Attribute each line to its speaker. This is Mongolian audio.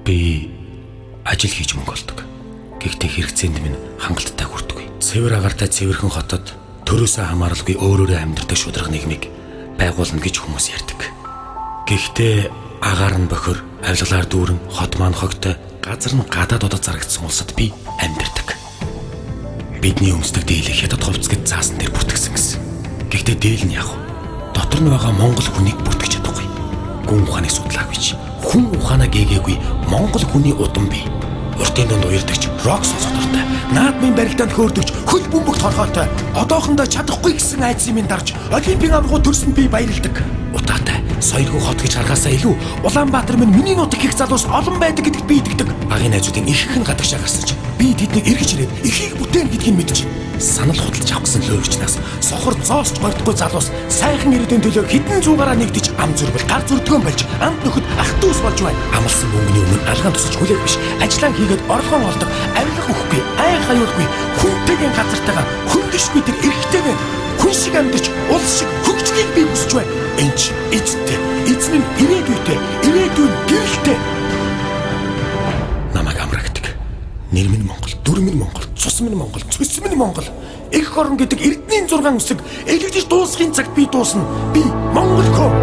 Speaker 1: Би ажил хийж мөнгө олдог. Гэхдээ хэрэгцээнд минь хангалттай хүрдэггүй. Цэвэр агаартай цэвэрхэн хотод төрөөсөө хамааралгүй өөрөөрөө амьдардаг шударга нийгмийг байгуулна гэж хүмүүс ярьдаг. Гэхдээ агаар нь бохир, авилгалаар дүүрэн, хот маань хогтой, газар нь гадаадуудад зарагдсан улсад би амьдардаг. Бидний өмсдөг дийлэх хятад хувцс гэж заасан дээр бүртгэсэн гэсэн. Гэхдээ дийл нь яг дотор нь байгаа монгол хүнийг бүртгэж чадахгүй. Гүн ухааныг судлаагүй ч хүн ухаанаа гээгээгүй монгол хүний удам бий. Уртын донд уярдагч, рок сонсох дуртай, наадмын барилдаанд хөөрдөгч, хөл бөмбөгт хорхойтой, одоохондоо чадахгүй гэсэн айдсыг минь дарж, олимпийн аврагууд төрсөнд би баярлдаг. Утаатай, соёлгүй хот гэж харахаасаа илүү Улаанбаатар минь миний нутаг их залуус олон байдаг гэдэгт би итгэдэг. Багын найзуудын их хэн гадагшаа гарсан ч би тэднийг эргэж ирээд ихийг бүтээн гэдгийг мэдэж санал худалж авах гэсэн лөөгчнээс сохор зоосч гордохгүй залуус сайхан ирээдүйн төлөө хідэн зуугаараа нэгдэж ам зүрбэл гар зүрдгөн болж амт нөхөд ах トゥ ус болж байна. Амлсан мөнгөний өмнө алгаан тусаж хүлээх биш. Ажлаа хийгээд орлогоо олдог, авилга өгөхгүй, ай хаюулгүй, хүнтэйгэн газартайгаа хөнгөшгүй тэр эрэгтэйгэн хүн шиг амьдч улс шиг хөгжлийг би хүсэж байна. Энд эцтэй, эзэн нь ирээдүйтэй, ирээдүйн гэрэлтэй. Намайг амрагдаг. Нэр минь Монгол, дүр минь Монгол, цус минь Монгол, цэс минь Монгол. Эх орон гэдэг эрдэнийн 6 үсэг элэгдэж дуусахын цагт би дуусна. Би Монголхоо.